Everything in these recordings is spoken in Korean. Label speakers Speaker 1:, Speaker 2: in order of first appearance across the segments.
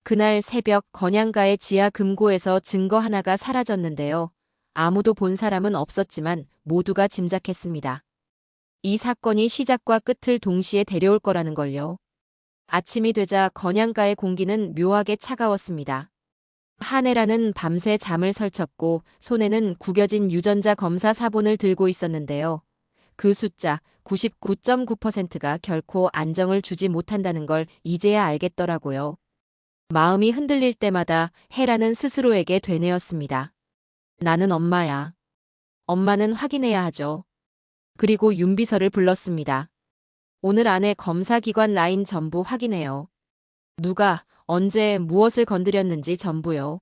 Speaker 1: 그날 새벽 건양가의 지하 금고에서 증거 하나가 사라졌는데요. 아무도 본 사람은 없었지만 모두가 짐작했습니다. 이 사건이 시작과 끝을 동시에 데려올 거라는 걸요. 아침이 되자 건양가의 공기는 묘하게 차가웠습니다. 한혜라는 밤새 잠을 설쳤고 손에는 구겨진 유전자 검사 사본을 들고 있었는데요. 그 숫자 99.9%가 결코 안정을 주지 못한다는 걸 이제야 알겠더라고요. 마음이 흔들릴 때마다 혜라는 스스로에게 되뇌었습니다. 나는 엄마야. 엄마는 확인해야 하죠. 그리고 윤비서를 불렀습니다. 오늘 안에 검사기관 라인 전부 확인해요. 누가, 언제, 무엇을 건드렸는지 전부요.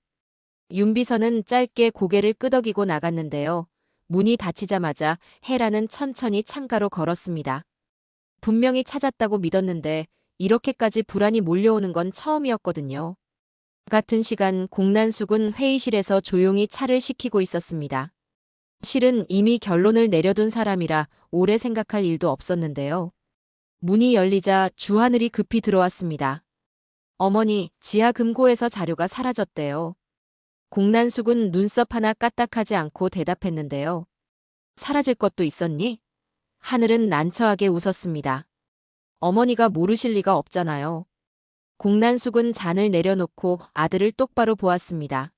Speaker 1: 윤비서는 짧게 고개를 끄덕이고 나갔는데요. 문이 닫히자마자 혜라는 천천히 창가로 걸었습니다. 분명히 찾았다고 믿었는데 이렇게까지 불안이 몰려오는 건 처음이었거든요. 같은 시간 공난숙은 회의실에서 조용히 차를 식히고 있었습니다. 실은 이미 결론을 내려둔 사람이라 오래 생각할 일도 없었는데요. 문이 열리자 주하늘이 급히 들어왔습니다. 어머니, 지하 금고에서 자료가 사라졌대요. 공난숙은 눈썹 하나 까딱하지 않고 대답했는데요. 사라질 것도 있었니? 하늘은 난처하게 웃었습니다. 어머니가 모르실 리가 없잖아요. 공난숙은 잔을 내려놓고 아들을 똑바로 보았습니다.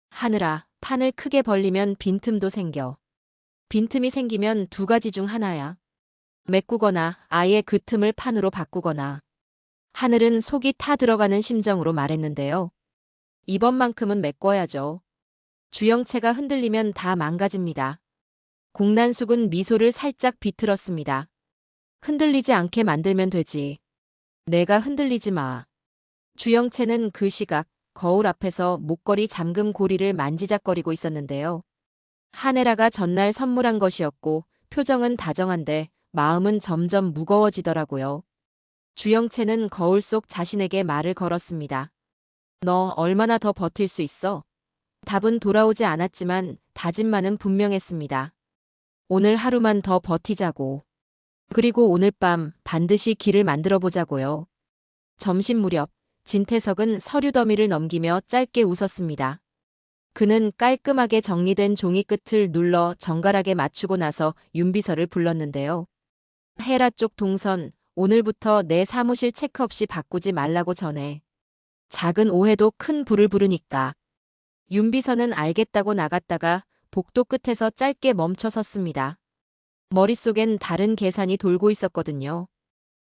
Speaker 1: 하늘아, 판을 크게 벌리면 빈틈도 생겨. 빈틈이 생기면 두 가지 중 하나야. 메꾸거나 아예 그 틈을 판으로 바꾸거나. 하늘은 속이 타 들어가는 심정으로 말했는데요. 이번만큼은 메꿔야죠. 주영채가 흔들리면 다 망가집니다. 공난숙은 미소를 살짝 비틀었습니다. 흔들리지 않게 만들면 되지. 내가 흔들리지 마. 주영채는 그 시각 거울 앞에서 목걸이 잠금 고리를 만지작거리고 있었는데요. 한혜라가 전날 선물한 것이었고 표정은 다정한데 마음은 점점 무거워지더라고요. 주영채는 거울 속 자신에게 말을 걸었습니다. 너 얼마나 더 버틸 수 있어? 답은 돌아오지 않았지만 다짐만은 분명했습니다. 오늘 하루만 더 버티자고. 그리고 오늘 밤 반드시 길을 만들어 보자고요. 점심 무렵 진태석은 서류 더미를 넘기며 짧게 웃었습니다. 그는 깔끔하게 정리된 종이 끝을 눌러 정갈하게 맞추고 나서 윤비서를 불렀는데요. 헤라 쪽 동선, 오늘부터 내 사무실 체크 없이 바꾸지 말라고 전해. 작은 오해도 큰 불을 부르니까. 윤비서는 알겠다고 나갔다가 복도 끝에서 짧게 멈춰 섰습니다. 머릿속엔 다른 계산이 돌고 있었거든요.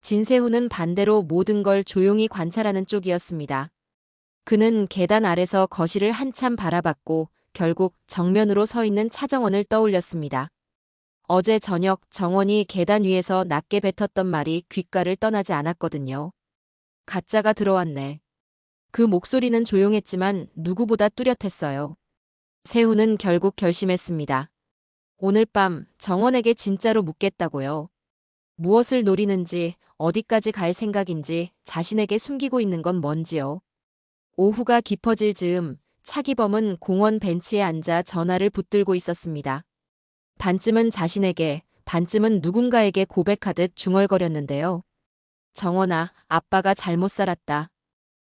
Speaker 1: 진세훈은 반대로 모든 걸 조용히 관찰하는 쪽이었습니다. 그는 계단 아래서 거실을 한참 바라봤고 결국 정면으로 서 있는 차정원을 떠올렸습니다. 어제 저녁 정원이 계단 위에서 낮게 뱉었던 말이 귓가를 떠나지 않았거든요. 가짜가 들어왔네. 그 목소리는 조용했지만 누구보다 뚜렷했어요. 세훈은 결국 결심했습니다. 오늘 밤 정원에게 진짜로 묻겠다고요. 무엇을 노리는지, 어디까지 갈 생각인지, 자신에게 숨기고 있는 건 뭔지요. 오후가 깊어질 즈음 차기범은 공원 벤치에 앉아 전화를 붙들고 있었습니다. 반쯤은 자신에게, 반쯤은 누군가에게 고백하듯 중얼거렸는데요. 정원아, 아빠가 잘못 살았다.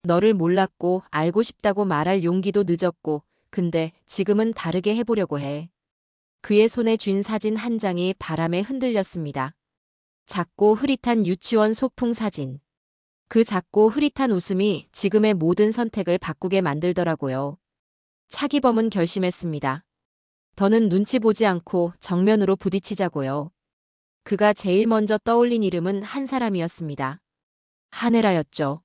Speaker 1: 너를 몰랐고 알고 싶다고 말할 용기도 늦었고, 근데 지금은 다르게 해보려고 해. 그의 손에 쥔 사진 한 장이 바람에 흔들렸습니다. 작고 흐릿한 유치원 소풍 사진. 그 작고 흐릿한 웃음이 지금의 모든 선택을 바꾸게 만들더라고요. 차기범은 결심했습니다. 더는 눈치 보지 않고 정면으로 부딪히자고요. 그가 제일 먼저 떠올린 이름은 한 사람이었습니다. 한혜라였죠.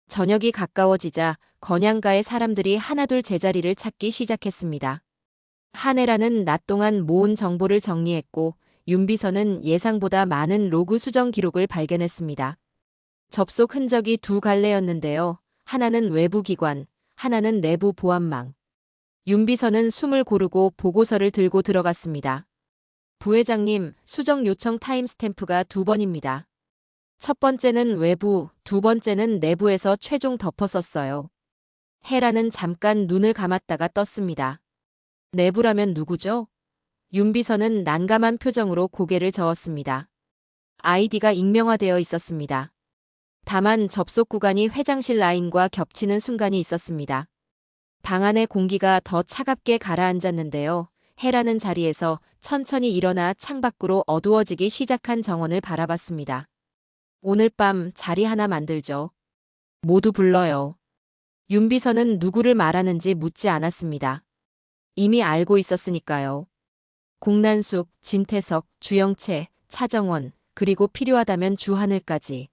Speaker 1: 저녁이 가까워지자 건양가의 사람들이 하나둘 제자리를 찾기 시작했습니다. 한혜라는 낮 동안 모은 정보를 정리했고 윤비서는 예상보다 많은 로그 수정 기록을 발견했습니다. 접속 흔적이 두 갈래였는데요. 하나는 외부 기관, 하나는 내부 보안망. 윤비서는 숨을 고르고 보고서를 들고 들어갔습니다. 부회장님, 수정 요청 타임스탬프가 2번입니다. 첫 번째는 외부, 두 번째는 내부에서 최종 덮었었어요. 헤라는 잠깐 눈을 감았다가 떴습니다. 내부라면 누구죠? 윤비서는 난감한 표정으로 고개를 저었습니다. 아이디가 익명화되어 있었습니다. 다만 접속 구간이 회장실 라인과 겹치는 순간이 있었습니다. 방 안의 공기가 더 차갑게 가라앉았는데요. 해라는 자리에서 천천히 일어나 창밖으로 어두워지기 시작한 정원을 바라봤습니다. 오늘 밤 자리 하나 만들죠. 모두 불러요. 윤비서는 누구를 말하는지 묻지 않았습니다. 이미 알고 있었으니까요. 공난숙, 진태석, 주영채, 차정원, 그리고 필요하다면 주하늘까지.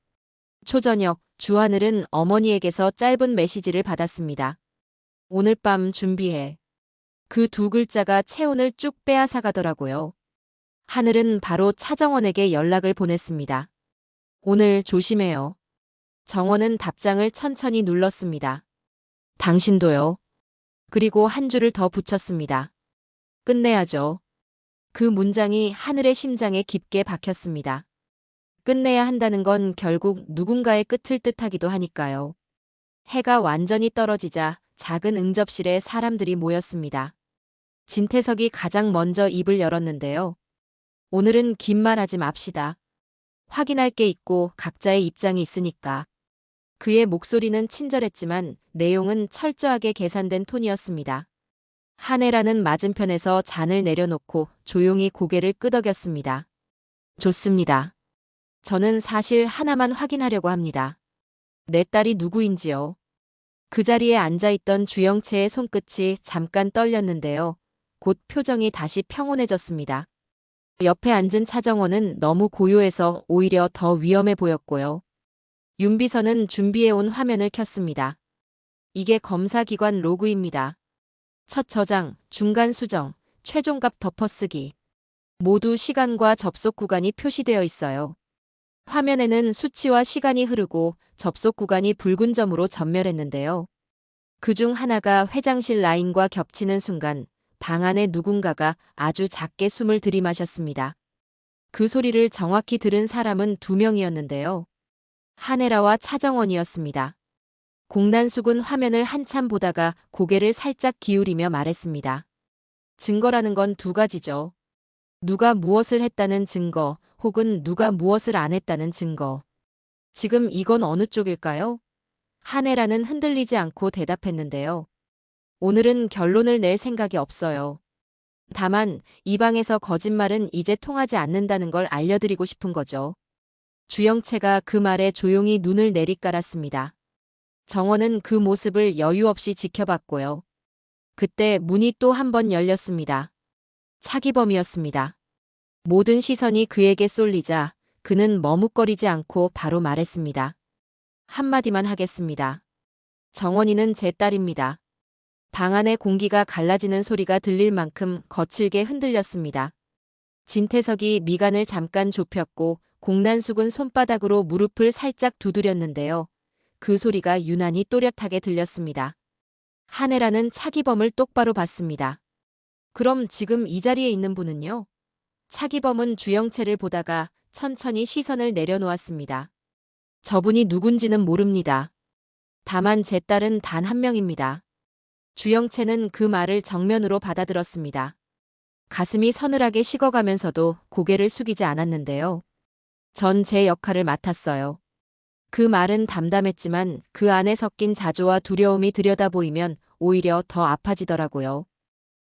Speaker 1: 초저녁, 주하늘은 어머니에게서 짧은 메시지를 받았습니다. 오늘 밤 준비해. 그 두 글자가 체온을 쭉 빼앗아가더라고요. 하늘은 바로 차정원에게 연락을 보냈습니다. 오늘 조심해요. 정원은 답장을 천천히 눌렀습니다. 당신도요. 그리고 한 줄을 더 붙였습니다. 끝내야죠. 그 문장이 하늘의 심장에 깊게 박혔습니다. 끝내야 한다는 건 결국 누군가의 끝을 뜻하기도 하니까요. 해가 완전히 떨어지자 작은 응접실에 사람들이 모였습니다. 진태석이 가장 먼저 입을 열었는데요. 오늘은 긴 말하지 맙시다. 확인할 게 있고 각자의 입장이 있으니까. 그의 목소리는 친절했지만 내용은 철저하게 계산된 톤이었습니다. 한혜라는 맞은편에서 잔을 내려놓고 조용히 고개를 끄덕였습니다. 좋습니다. 저는 사실 하나만 확인하려고 합니다. 내 딸이 누구인지요. 그 자리에 앉아있던 주영채의 손끝이 잠깐 떨렸는데요. 곧 표정이 다시 평온해졌습니다. 옆에 앉은 차정원은 너무 고요해서 오히려 더 위험해 보였고요. 윤비서는 준비해온 화면을 켰습니다. 이게 검사기관 로그입니다. 첫 저장, 중간 수정, 최종값 덮어쓰기. 모두 시간과 접속 구간이 표시되어 있어요. 화면에는 수치와 시간이 흐르고 접속 구간이 붉은 점으로 전멸했는데요. 그중 하나가 회장실 라인과 겹치는 순간 방 안에 누군가가 아주 작게 숨을 들이마셨습니다. 그 소리를 정확히 들은 사람은 두 명이었는데요. 한혜라와 차정원이었습니다. 공난숙은 화면을 한참 보다가 고개를 살짝 기울이며 말했습니다. 증거라는 건 두 가지죠. 누가 무엇을 했다는 증거, 혹은 누가 무엇을 안 했다는 증거. 지금 이건 어느 쪽일까요? 한혜라는 흔들리지 않고 대답했는데요. 오늘은 결론을 낼 생각이 없어요. 다만 이 방에서 거짓말은 이제 통하지 않는다는 걸 알려드리고 싶은 거죠. 주영채가 그 말에 조용히 눈을 내리깔았습니다. 정원은 그 모습을 여유 없이 지켜봤고요. 그때 문이 또 한 번 열렸습니다. 차기범이었습니다. 모든 시선이 그에게 쏠리자 그는 머뭇거리지 않고 바로 말했습니다. 한마디만 하겠습니다. 정원이는 제 딸입니다. 방 안의 공기가 갈라지는 소리가 들릴 만큼 거칠게 흔들렸습니다. 진태석이 미간을 잠깐 좁혔고 공난숙은 손바닥으로 무릎을 살짝 두드렸는데요. 그 소리가 유난히 또렷하게 들렸습니다. 한혜라는 차기범을 똑바로 봤습니다. 그럼 지금 이 자리에 있는 분은요? 차기범은 주영채를 보다가 천천히 시선을 내려놓았습니다. 저분이 누군지는 모릅니다. 다만 제 딸은 단 한 명입니다. 주영채는 그 말을 정면으로 받아들었습니다. 가슴이 서늘하게 식어가면서도 고개를 숙이지 않았는데요. 전 제 역할을 맡았어요. 그 말은 담담했지만 그 안에 섞인 자조와 두려움이 들여다보이면 오히려 더 아파지더라고요.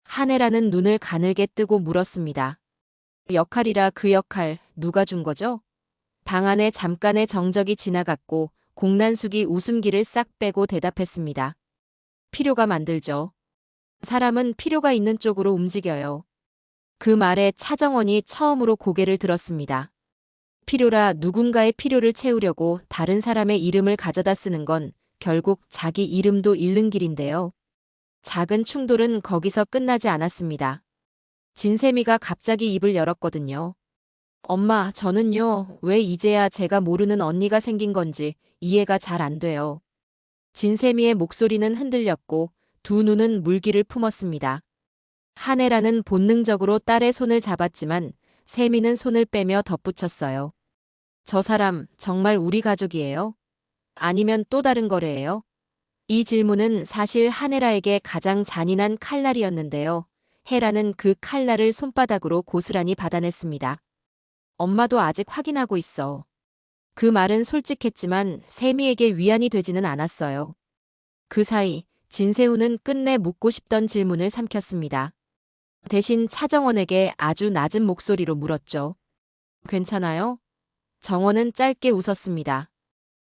Speaker 1: 한혜라는 눈을 가늘게 뜨고 물었습니다. 역할이라 그 역할 누가 준 거죠? 방 안에 잠깐의 정적이 지나갔고 공난숙이 웃음기를 싹 빼고 대답했습니다. 필요가 만들죠. 사람은 필요가 있는 쪽으로 움직여요. 그 말에 차정원이 처음으로 고개를 들었습니다. 필요라 누군가의 필요를 채우려고 다른 사람의 이름을 가져다 쓰는 건 결국 자기 이름도 잃는 길인데요. 작은 충돌은 거기서 끝나지 않았습니다. 진세미가 갑자기 입을 열었거든요. 엄마, 저는요, 왜 이제야 제가 모르는 언니가 생긴 건지 이해가 잘 안 돼요. 진세미의 목소리는 흔들렸고 두 눈은 물기를 품었습니다. 한혜라는 본능적으로 딸의 손을 잡았지만 세미는 손을 빼며 덧붙였어요. 저 사람 정말 우리 가족이에요? 아니면 또 다른 거래예요? 이 질문은 사실 한혜라에게 가장 잔인한 칼날이었는데요. 헤라는 그 칼날을 손바닥으로 고스란히 받아냈습니다. 엄마도 아직 확인하고 있어. 그 말은 솔직했지만 세미에게 위안이 되지는 않았어요. 그 사이 진세훈은 끝내 묻고 싶던 질문을 삼켰습니다. 대신 차정원에게 아주 낮은 목소리로 물었죠. 괜찮아요? 정원은 짧게 웃었습니다.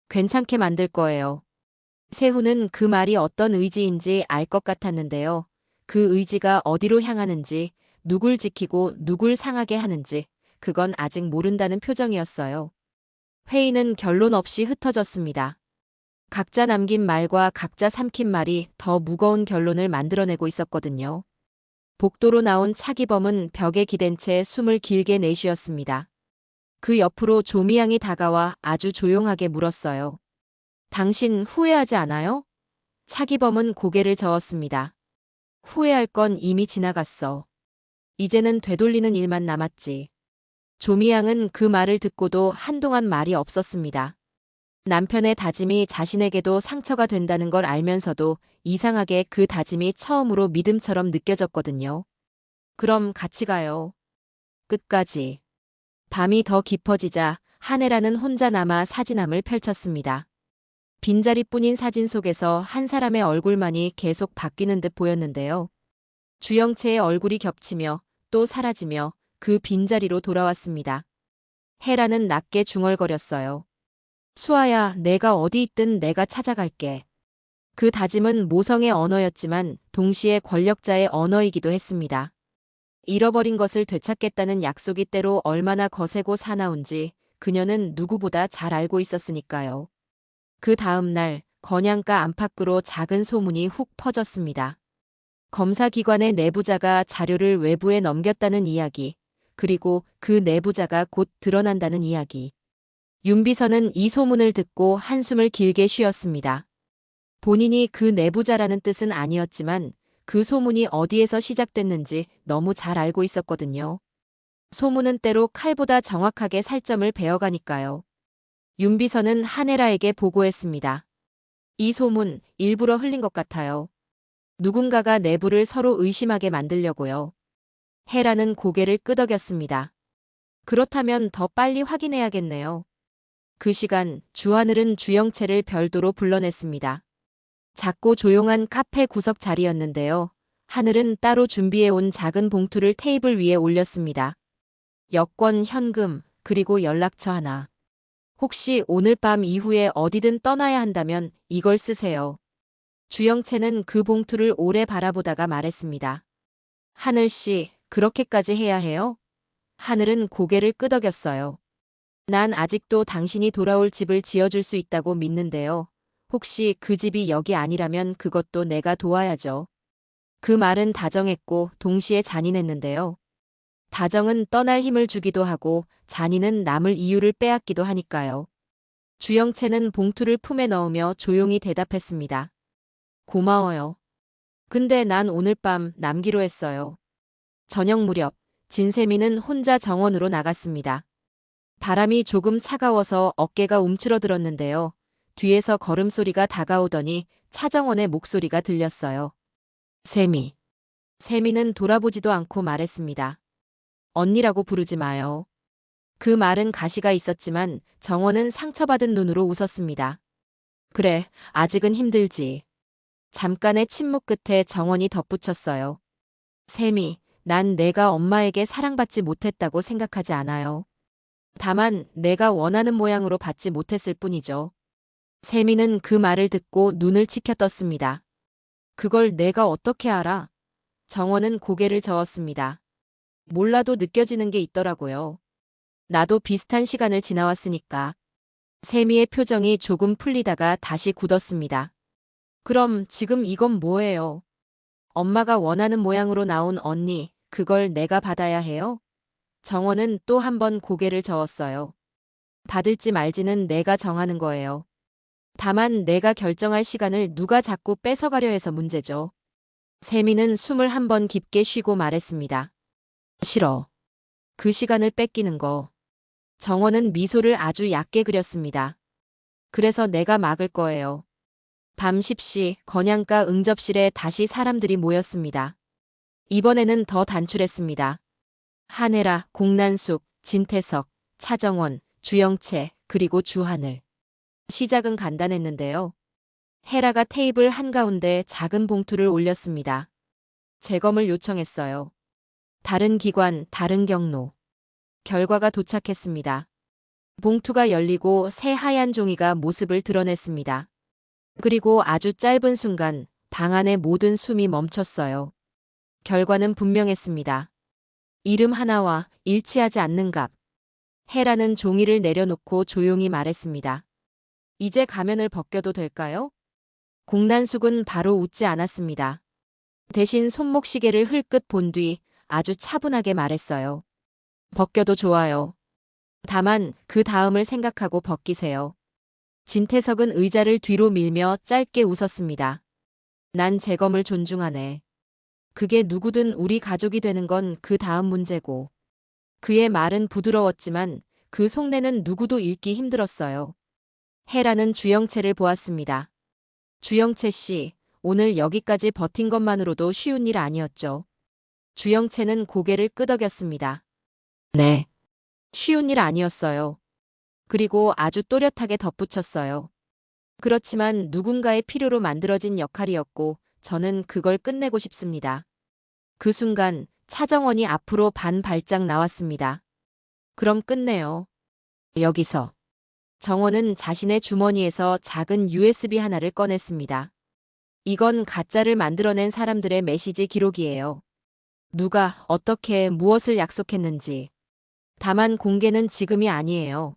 Speaker 1: 괜찮게 만들 거예요. 세훈은 그 말이 어떤 의지인지 알 것 같았는데요. 그 의지가 어디로 향하는지, 누굴 지키고 누굴 상하게 하는지, 그건 아직 모른다는 표정이었어요. 회의는 결론 없이 흩어졌습니다. 각자 남긴 말과 각자 삼킨 말이 더 무거운 결론을 만들어내고 있었거든요. 복도로 나온 차기범은 벽에 기댄 채 숨을 길게 내쉬었습니다. 그 옆으로 조미양이 다가와 아주 조용하게 물었어요. 당신 후회하지 않아요? 차기범은 고개를 저었습니다. 후회할 건 이미 지나갔어. 이제는 되돌리는 일만 남았지. 조미양은 그 말을 듣고도 한동안 말이 없었습니다. 남편의 다짐이 자신에게도 상처가 된다는 걸 알면서도 이상하게 그 다짐이 처음으로 믿음처럼 느껴졌거든요. 그럼 같이 가요. 끝까지. 밤이 더 깊어지자 한혜라는 혼자 남아 사진함을 펼쳤습니다. 빈자리뿐인 사진 속에서 한 사람의 얼굴만이 계속 바뀌는 듯 보였는데요. 주영채의 얼굴이 겹치며 또 사라지며 그 빈자리로 돌아왔습니다. 혜라는 낮게 중얼거렸어요. 수아야, 내가 어디 있든 내가 찾아갈게. 그 다짐은 모성의 언어였지만 동시에 권력자의 언어이기도 했습니다. 잃어버린 것을 되찾겠다는 약속이 때로 얼마나 거세고 사나운지 그녀는 누구보다 잘 알고 있었으니까요. 그 다음 날 건양가 안팎으로 작은 소문이 훅 퍼졌습니다. 검사기관의 내부자가 자료를 외부에 넘겼다는 이야기, 그리고 그 내부자가 곧 드러난다는 이야기. 윤비서는 이 소문을 듣고 한숨을 길게 쉬었습니다. 본인이 그 내부자라는 뜻은 아니었지만 그 소문이 어디에서 시작됐는지 너무 잘 알고 있었거든요. 소문은 때로 칼보다 정확하게 살점을 베어가니까요. 윤비서는 한혜라에게 보고했습니다. 이 소문 일부러 흘린 것 같아요. 누군가가 내부를 서로 의심하게 만들려고요. 혜라는 고개를 끄덕였습니다. 그렇다면 더 빨리 확인해야겠네요. 그 시간 주하늘은 주영채를 별도로 불러냈습니다. 작고 조용한 카페 구석 자리였는데요. 하늘은 따로 준비해온 작은 봉투를 테이블 위에 올렸습니다. 여권, 현금, 그리고 연락처 하나. 혹시 오늘 밤 이후에 어디든 떠나야 한다면 이걸 쓰세요. 주영채는 그 봉투를 오래 바라보다가 말했습니다. 하늘 씨, 그렇게까지 해야 해요? 하늘은 고개를 끄덕였어요. 난 아직도 당신이 돌아올 집을 지어줄 수 있다고 믿는데요. 혹시 그 집이 여기 아니라면 그것도 내가 도와야죠. 그 말은 다정했고 동시에 잔인했는데요. 다정은 떠날 힘을 주기도 하고 잔인은 남을 이유를 빼앗기도 하니까요. 주영채는 봉투를 품에 넣으며 조용히 대답했습니다. 고마워요. 근데 난 오늘 밤 남기로 했어요. 저녁 무렵 진세미는 혼자 정원으로 나갔습니다. 바람이 조금 차가워서 어깨가 움츠러들었는데요. 뒤에서 걸음소리가 다가오더니 차정원의 목소리가 들렸어요. 세미. 세미는 돌아보지도 않고 말했습니다. 언니라고 부르지 마요. 그 말은 가시가 있었지만 정원은 상처받은 눈으로 웃었습니다. 그래, 아직은 힘들지. 잠깐의 침묵 끝에 정원이 덧붙였어요. 세미, 난 내가 엄마에게 사랑받지 못했다고 생각하지 않아요. 다만 내가 원하는 모양으로 받지 못했을 뿐이죠. 세미는 그 말을 듣고 눈을 치켜떴습니다. 그걸 내가 어떻게 알아? 정원은 고개를 저었습니다. 몰라도 느껴지는 게 있더라고요. 나도 비슷한 시간을 지나왔으니까. 세미의 표정이 조금 풀리다가 다시 굳었습니다. 그럼 지금 이건 뭐예요? 엄마가 원하는 모양으로 나온 언니, 그걸 내가 받아야 해요? 정원은 또 한 번 고개를 저었어요. 받을지 말지는 내가 정하는 거예요. 다만 내가 결정할 시간을 누가 자꾸 뺏어가려 해서 문제죠. 세미는 숨을 한 번 깊게 쉬고 말했습니다. 싫어. 그 시간을 뺏기는 거. 정원은 미소를 아주 얕게 그렸습니다. 그래서 내가 막을 거예요. 밤 10시 건양가 응접실에 다시 사람들이 모였습니다. 이번에는 더 단출했습니다. 한혜라, 공난숙, 진태석, 차정원, 주영채, 그리고 주하늘. 시작은 간단했는데요. 헤라가 테이블 한가운데 작은 봉투를 올렸습니다. 재검을 요청했어요. 다른 기관, 다른 경로. 결과가 도착했습니다. 봉투가 열리고 새 하얀 종이가 모습을 드러냈습니다. 그리고 아주 짧은 순간 방 안의 모든 숨이 멈췄어요. 결과는 분명했습니다. 이름 하나와 일치하지 않는 값. 헤라는 종이를 내려놓고 조용히 말했습니다. 이제 가면을 벗겨도 될까요? 공난숙은 바로 웃지 않았습니다. 대신 손목시계를 흘끗 본 뒤 아주 차분하게 말했어요. 벗겨도 좋아요. 다만 그 다음을 생각하고 벗기세요. 진태석은 의자를 뒤로 밀며 짧게 웃었습니다. 난 재검을 존중하네. 그게 누구든 우리 가족이 되는 건 그 다음 문제고. 그의 말은 부드러웠지만 그 속내는 누구도 읽기 힘들었어요. 헤라는 주영채를 보았습니다. 주영채 씨, 오늘 여기까지 버틴 것만으로도 쉬운 일 아니었죠. 주영채는 고개를 끄덕였습니다. 네. 쉬운 일 아니었어요. 그리고 아주 또렷하게 덧붙였어요. 그렇지만 누군가의 필요로 만들어진 역할이었고 저는 그걸 끝내고 싶습니다. 그 순간 차정원이 앞으로 반 발짝 나왔습니다. 그럼 끝내요. 여기서. 정원은 자신의 주머니에서 작은 USB 하나를 꺼냈습니다. 이건 가짜를 만들어낸 사람들의 메시지 기록이에요. 누가 어떻게 무엇을 약속했는지. 다만 공개는 지금이 아니에요.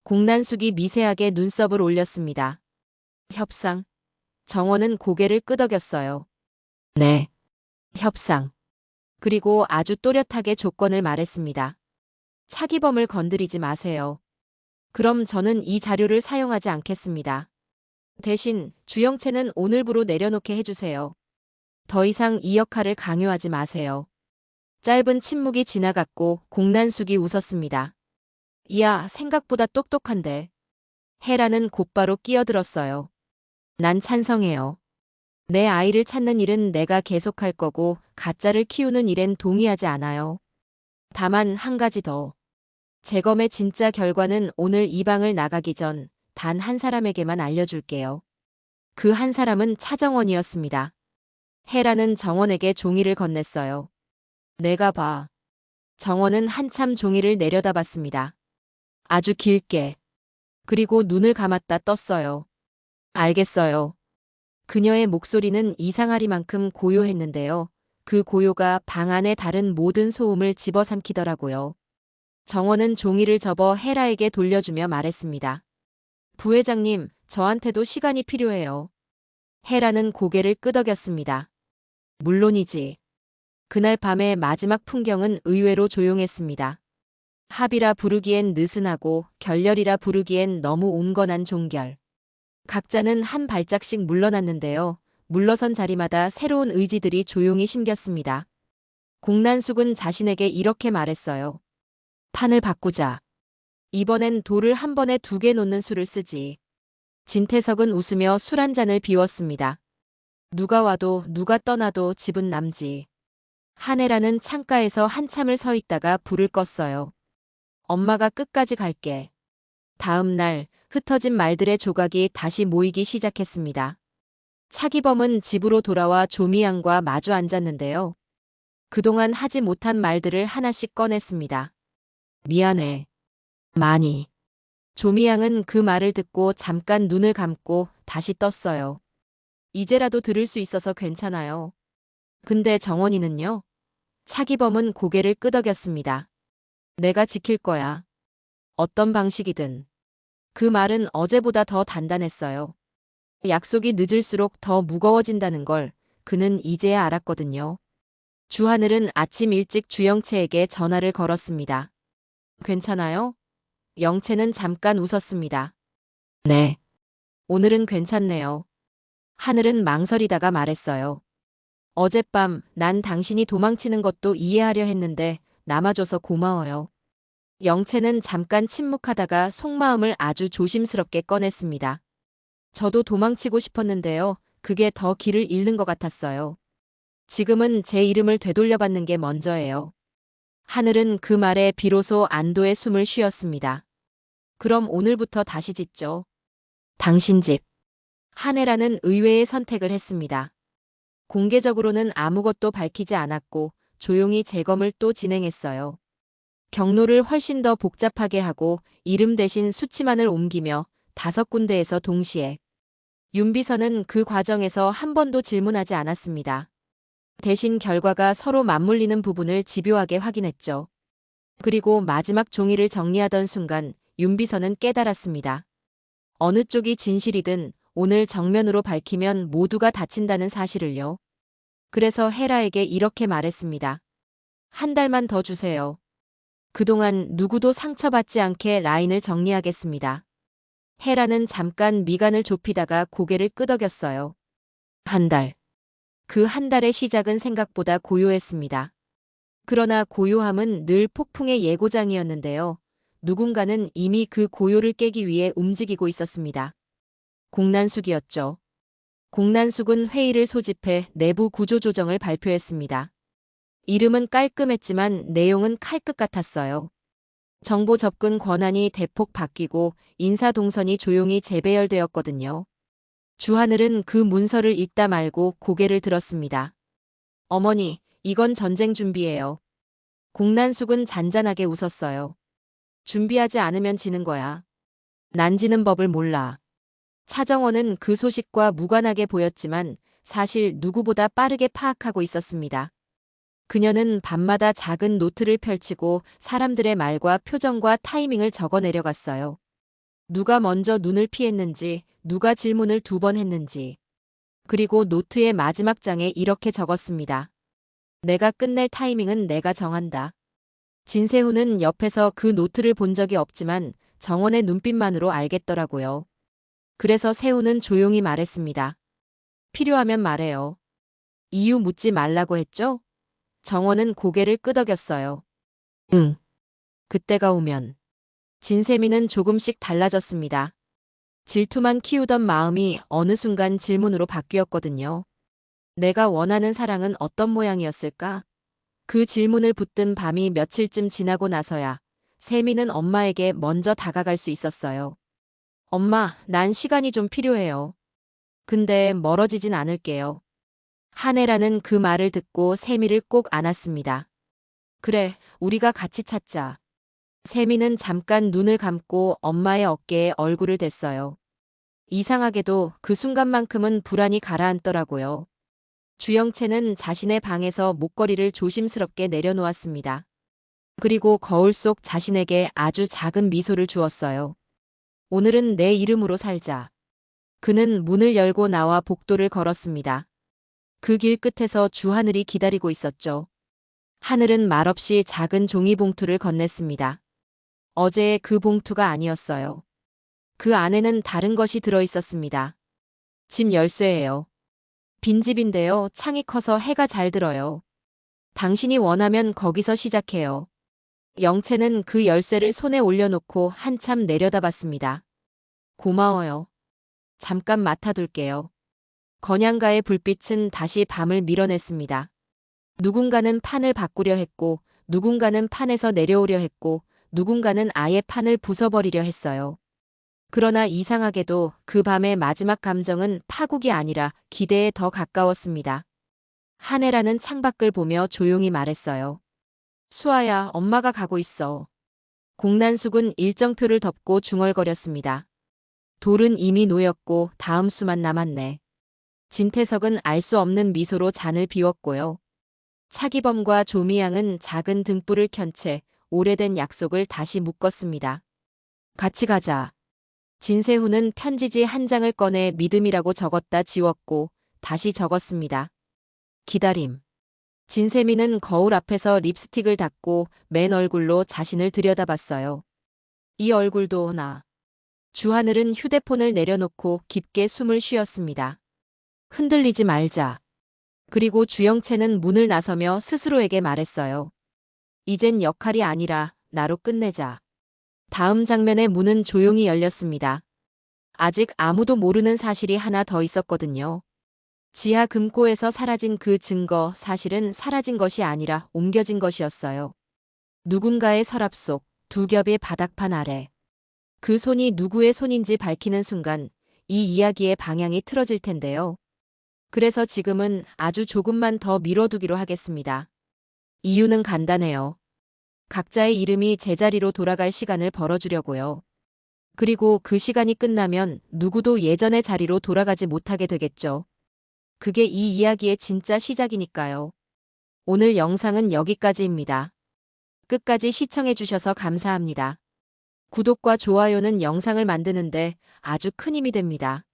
Speaker 1: 공난숙이 미세하게 눈썹을 올렸습니다. 협상. 정원은 고개를 끄덕였어요. 네. 협상. 그리고 아주 또렷하게 조건을 말했습니다. 차기범을 건드리지 마세요. 그럼 저는 이 자료를 사용하지 않겠습니다. 대신 주영채는 오늘부로 내려놓게 해주세요. 더 이상 이 역할을 강요하지 마세요. 짧은 침묵이 지나갔고 공난숙이 웃었습니다. 이야, 생각보다 똑똑한데. 헤라는 곧바로 끼어들었어요. 난 찬성해요. 내 아이를 찾는 일은 내가 계속할 거고 가짜를 키우는 일엔 동의하지 않아요. 다만 한 가지 더. 재검의 진짜 결과는 오늘 이 방을 나가기 전 단 한 사람에게만 알려줄게요. 그 한 사람은 차정원이었습니다. 헤라는 정원에게 종이를 건넸어요. 내가 봐. 정원은 한참 종이를 내려다봤습니다. 아주 길게. 그리고 눈을 감았다 떴어요. 알겠어요. 그녀의 목소리는 이상하리만큼 고요했는데요. 그 고요가 방 안의 다른 모든 소음을 집어삼키더라고요. 정원은 종이를 접어 헤라에게 돌려주며 말했습니다. 부회장님, 저한테도 시간이 필요해요. 헤라는 고개를 끄덕였습니다. 물론이지. 그날 밤의 마지막 풍경은 의외로 조용했습니다. 합이라 부르기엔 느슨하고 결렬이라 부르기엔 너무 온건한 종결. 각자는 한 발짝씩 물러났는데요. 물러선 자리마다 새로운 의지들이 조용히 심겼습니다. 공난숙은 자신에게 이렇게 말했어요. 판을 바꾸자. 이번엔 돌을 한 번에 2개 놓는 수를 쓰지. 진태석은 웃으며 술 한 잔을 비웠습니다. 누가 와도 누가 떠나도 집은 남지. 한혜라는 창가에서 한참을 서 있다가 불을 껐어요. 엄마가 끝까지 갈게. 다음 날 흩어진 말들의 조각이 다시 모이기 시작했습니다. 차기범은 집으로 돌아와 조미양과 마주 앉았는데요. 그동안 하지 못한 말들을 하나씩 꺼냈습니다. 미안해. 많이. 조미양은 그 말을 듣고 잠깐 눈을 감고 다시 떴어요. 이제라도 들을 수 있어서 괜찮아요. 근데 정원이는요? 차기범은 고개를 끄덕였습니다. 내가 지킬 거야. 어떤 방식이든. 그 말은 어제보다 더 단단했어요. 약속이 늦을수록 더 무거워진다는 걸 그는 이제야 알았거든요. 주하늘은 아침 일찍 주영채에게 전화를 걸었습니다. 괜찮아요? 영채는 잠깐 웃었습니다. 네. 오늘은 괜찮네요. 하늘은 망설이다가 말했어요. 어젯밤 난 당신이 도망치는 것도 이해하려 했는데 남아줘서 고마워요. 영채는 잠깐 침묵하다가 속마음을 아주 조심스럽게 꺼냈습니다. 저도 도망치고 싶었는데요. 그게 더 길을 잃는 것 같았어요. 지금은 제 이름을 되돌려받는 게 먼저예요. 하늘은 그 말에 비로소 안도의 숨을 쉬었습니다. 그럼 오늘부터 다시 짓죠. 당신 집. 한혜라는 의외의 선택을 했습니다. 공개적으로는 아무것도 밝히지 않았고 조용히 재검을 또 진행했어요. 경로를 훨씬 더 복잡하게 하고 이름 대신 수치만을 옮기며 5군데에서 동시에. 윤비서는 그 과정에서 한 번도 질문하지 않았습니다. 대신 결과가 서로 맞물리는 부분을 집요하게 확인했죠. 그리고 마지막 종이를 정리하던 순간 윤비서는 깨달았습니다. 어느 쪽이 진실이든 오늘 정면으로 밝히면 모두가 다친다는 사실을요. 그래서 헤라에게 이렇게 말했습니다. 한 달만 더 주세요. 그동안 누구도 상처받지 않게 라인을 정리하겠습니다. 헤라는 잠깐 미간을 좁히다가 고개를 끄덕였어요. 한 달. 그 한 달의 시작은 생각보다 고요했습니다. 그러나 고요함은 늘 폭풍의 예고장이었는데요. 누군가는 이미 그 고요를 깨기 위해 움직이고 있었습니다. 공난숙이었죠. 공난숙은 회의를 소집해 내부 구조조정을 발표했습니다. 이름은 깔끔했지만 내용은 칼끝 같았어요. 정보 접근 권한이 대폭 바뀌고 인사 동선이 조용히 재배열되었거든요. 주하늘은 그 문서를 읽다 말고 고개를 들었습니다. 어머니, 이건 전쟁 준비예요. 공난숙은 잔잔하게 웃었어요. 준비하지 않으면 지는 거야. 난 지는 법을 몰라. 차정원은 그 소식과 무관하게 보였지만 사실 누구보다 빠르게 파악하고 있었습니다. 그녀는 밤마다 작은 노트를 펼치고 사람들의 말과 표정과 타이밍을 적어 내려갔어요. 누가 먼저 눈을 피했는지, 누가 질문을 2번 했는지. 그리고 노트의 마지막 장에 이렇게 적었습니다. 내가 끝낼 타이밍은 내가 정한다. 진세훈은 옆에서 그 노트를 본 적이 없지만 정원의 눈빛만으로 알겠더라고요. 그래서 세훈은 조용히 말했습니다. 필요하면 말해요. 이유 묻지 말라고 했죠? 정원은 고개를 끄덕였어요. 응. 그때가 오면. 진세미는 조금씩 달라졌습니다. 질투만 키우던 마음이 어느 순간 질문으로 바뀌었거든요. 내가 원하는 사랑은 어떤 모양이었을까? 그 질문을 붙든 밤이 며칠쯤 지나고 나서야 세미는 엄마에게 먼저 다가갈 수 있었어요. 엄마, 난 시간이 좀 필요해요. 근데 멀어지진 않을게요. 한혜라는 그 말을 듣고 세미를 꼭 안았습니다. 그래, 우리가 같이 찾자. 세미는 잠깐 눈을 감고 엄마의 어깨에 얼굴을 댔어요. 이상하게도 그 순간만큼은 불안이 가라앉더라고요. 주영채는 자신의 방에서 목걸이를 조심스럽게 내려놓았습니다. 그리고 거울 속 자신에게 아주 작은 미소를 주었어요. 오늘은 내 이름으로 살자. 그는 문을 열고 나와 복도를 걸었습니다. 그 길 끝에서 주하늘이 기다리고 있었죠. 하늘은 말없이 작은 종이봉투를 건넸습니다. 어제의 그 봉투가 아니었어요. 그 안에는 다른 것이 들어 있었습니다. 집 열쇠예요. 빈집인데요. 창이 커서 해가 잘 들어요. 당신이 원하면 거기서 시작해요. 영채는 그 열쇠를 손에 올려놓고 한참 내려다봤습니다. 고마워요. 잠깐 맡아둘게요. 건양가의 불빛은 다시 밤을 밀어냈습니다. 누군가는 판을 바꾸려 했고, 누군가는 판에서 내려오려 했고, 누군가는 아예 판을 부숴버리려 했어요. 그러나 이상하게도 그 밤의 마지막 감정은 파국이 아니라 기대에 더 가까웠습니다. 한혜라는 창밖을 보며 조용히 말했어요. 수아야, 엄마가 가고 있어. 공난숙은 일정표를 덮고 중얼거렸습니다. 돌은 이미 놓였고 다음 수만 남았네. 진태석은 알 수 없는 미소로 잔을 비웠고요. 차기범과 조미양은 작은 등불을 켠 채 오래된 약속을 다시 묶었습니다. 같이 가자. 진세훈은 편지지 한 장을 꺼내 믿음이라고 적었다 지웠고 다시 적었습니다. 기다림. 진세미는 거울 앞에서 립스틱을 닦고 맨 얼굴로 자신을 들여다봤어요. 이 얼굴도 나. 주하늘은 휴대폰을 내려놓고 깊게 숨을 쉬었습니다. 흔들리지 말자. 그리고 주영채는 문을 나서며 스스로에게 말했어요. 이젠 역할이 아니라 나로 끝내자. 다음 장면의 문은 조용히 열렸습니다. 아직 아무도 모르는 사실이 하나 더 있었거든요. 지하 금고에서 사라진 그 증거, 사실은 사라진 것이 아니라 옮겨진 것이었어요. 누군가의 서랍 속 2겹의 바닥판 아래. 그 손이 누구의 손인지 밝히는 순간 이 이야기의 방향이 틀어질 텐데요. 그래서 지금은 아주 조금만 더 미뤄두기로 하겠습니다. 이유는 간단해요. 각자의 이름이 제자리로 돌아갈 시간을 벌어주려고요. 그리고 그 시간이 끝나면 누구도 예전의 자리로 돌아가지 못하게 되겠죠. 그게 이 이야기의 진짜 시작이니까요. 오늘 영상은 여기까지입니다. 끝까지 시청해주셔서 감사합니다. 구독과 좋아요는 영상을 만드는데 아주 큰 힘이 됩니다.